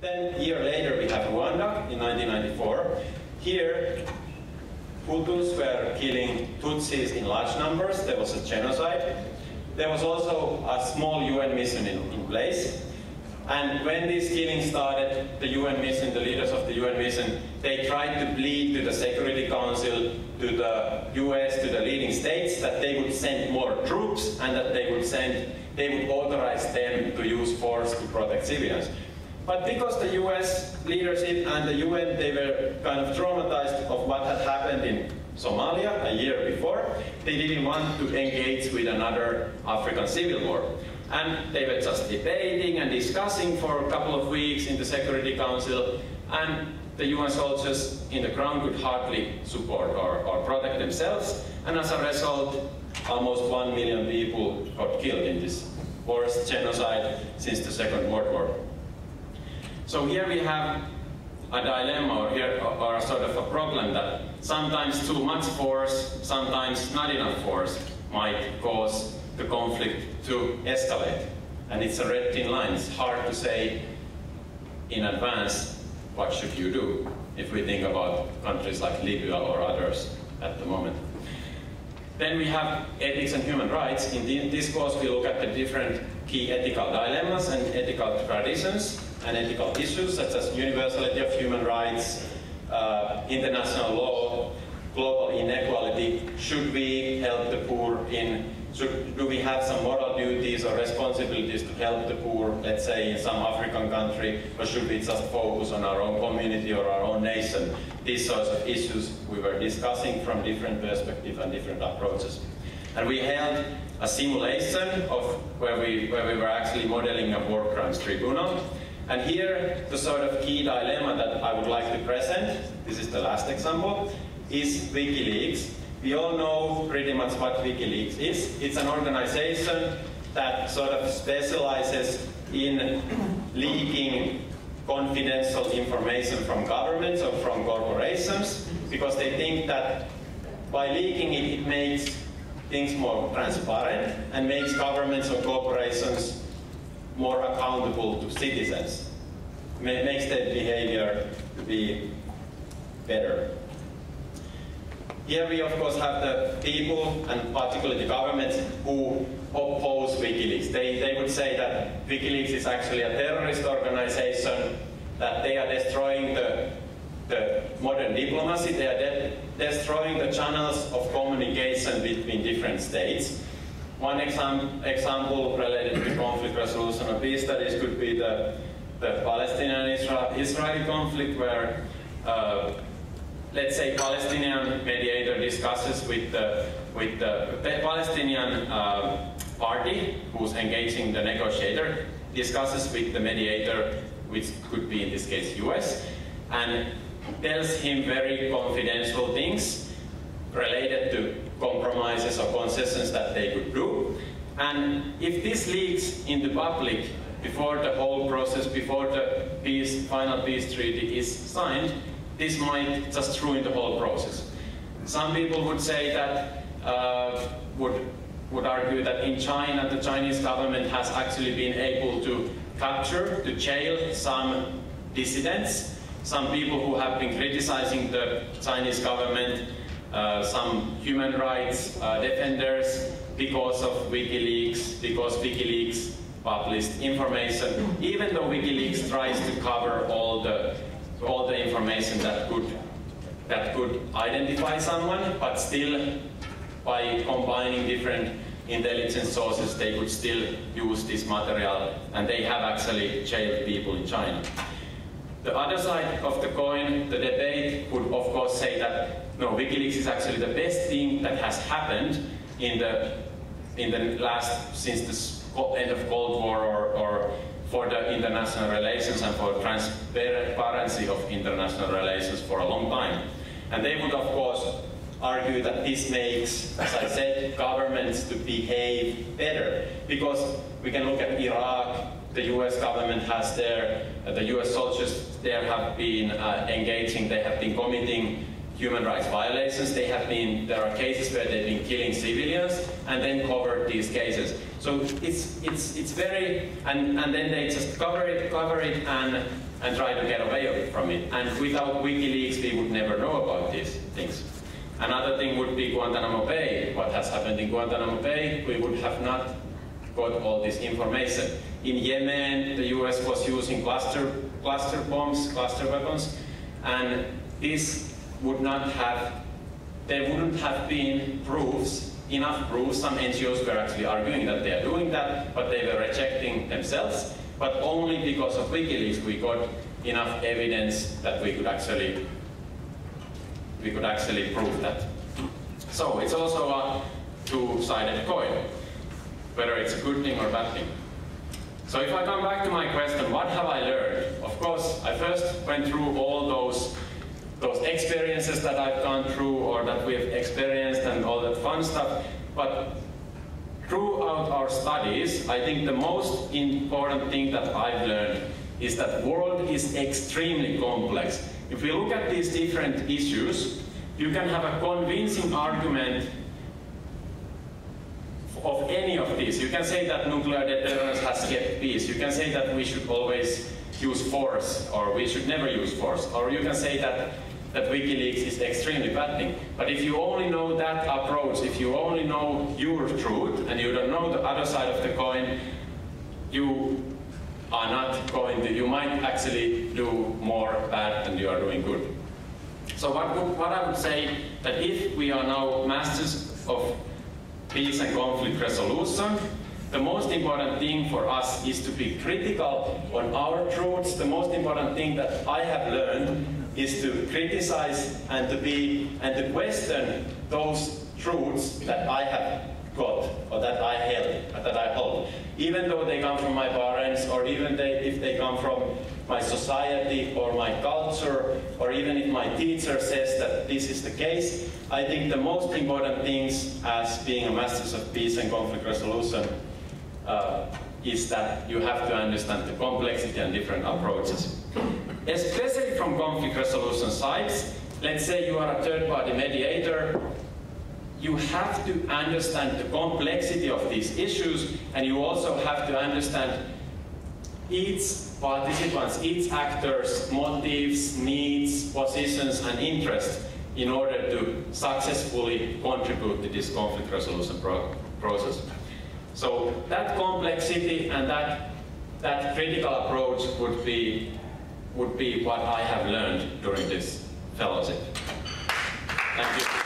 Then a year later we have Rwanda in 1994. Here Hutus were killing Tutsis in large numbers. There was a genocide. There was also a small UN mission in place. And when these killings started, the UN mission, the leaders of the UN mission, they tried to plead to the Security Council, to the US, to the leading states, that they would send more troops and that they would authorize them to use force to protect civilians. But because the US leadership and the UN, they were kind of traumatized of what had happened in Somalia a year before, they didn't want to engage with another African civil war. And they were just debating and discussing for a couple of weeks in the Security Council, and the UN soldiers in the ground could hardly support or protect themselves, and as a result, almost 1 million people got killed in this worst genocide since the Second World War. So here we have a dilemma, or a sort of a problem, that sometimes too much force, sometimes not enough force might cause the conflict to escalate. And it's a red thin line. It's hard to say in advance what should you do if we think about countries like Libya or others at the moment. Then we have ethics and human rights. In this course we look at the different key ethical dilemmas and ethical traditions and ethical issues such as universality of human rights, international law, global inequality. Should we help the poor do we have some moral duties or responsibilities to help the poor, let's say in some African country, or should we just focus on our own community or our own nation? These sorts of issues we were discussing from different perspectives and different approaches. And we held a simulation of where we were actually modeling a war crimes tribunal. And here, the sort of key dilemma that I would like to present, this is the last example, is WikiLeaks. We all know pretty much what WikiLeaks is. It's an organization that sort of specializes in leaking confidential information from governments or from corporations, because they think that by leaking it, it makes things more transparent and makes governments or corporations more accountable to citizens. It makes their behavior to be better. Here we of course have the people, and particularly the governments, who oppose WikiLeaks. They would say that WikiLeaks is actually a terrorist organization, that they are destroying the modern diplomacy, they are destroying the channels of communication between different states. One example related to conflict resolution or peace studies could be the Palestinian-Israeli conflict, where let's say Palestinian mediator discusses with the Palestinian party who's engaging the negotiator, discusses with the mediator, which could be in this case US, and tells him very confidential things related to compromises or concessions that they could do. And if this leaks in the public before the whole process, before the final peace treaty is signed, this might just ruin the whole process. Some people would say that, would argue that in China, the Chinese government has actually been able to capture, to jail some dissidents, some people who have been criticizing the Chinese government, some human rights defenders, because of WikiLeaks, because WikiLeaks published information, even though WikiLeaks tries to cover all the information that could identify someone, but still, by combining different intelligence sources, they could still use this material, and they have actually jailed people in China. The other side of the coin, the debate, would of course say that no, WikiLeaks is actually the best thing that has happened in the last, since the end of Cold War, or for the international relations and for transparency of international relations for a long time. And they would of course argue that this makes, as I said, governments to behave better, because we can look at Iraq. The US government has the US soldiers there have been engaging, they have been committing human rights violations. There are cases where they've been killing civilians and then covered these cases. So it's very, and then they just cover it and try to get away from it. And without WikiLeaks, we would never know about these things. Another thing would be Guantanamo Bay. What has happened in Guantanamo Bay, we would have not got all this information. In Yemen, the US was using cluster bombs, cluster weapons, and this would not have, there wouldn't have been enough proofs. Some NGOs were actually arguing that they are doing that, but they were rejecting themselves. But only because of WikiLeaks we got enough evidence that we could actually prove that. So it's also a two-sided coin, whether it's a good thing or bad thing. So if I come back to my question, what have I learned? Of course, I first went through all those experiences that I've gone through or that we've experienced and all that fun stuff. But throughout our studies, I think the most important thing that I've learned is that the world is extremely complex. If we look at these different issues, you can have a convincing argument of any of these. You can say that nuclear deterrence has kept peace. You can say that we should always use force, or we should never use force. Or you can say that WikiLeaks is extremely bad thing. But if you only know that approach, if you only know your truth, and you don't know the other side of the coin, you are not going to, you might actually do more bad than you are doing good. So what I would say, that if we are now masters of peace and conflict resolution, the most important thing for us is to be critical on our truths. The most important thing that I have learned is to criticize and to question those truths that I have got or that I hold, even though they come from my parents, or even if they come from my society or my culture, or even if my teacher says that this is the case. I think the most important things as being a masters of peace and conflict resolution is that you have to understand the complexity and different approaches. Especially from conflict resolution sides, let's say you are a third-party mediator, you have to understand the complexity of these issues, and you also have to understand each participant's, each actor's motives, needs, positions, and interests in order to successfully contribute to this conflict resolution process. So that complexity and that critical approach would be what I have learned during this fellowship. Thank you.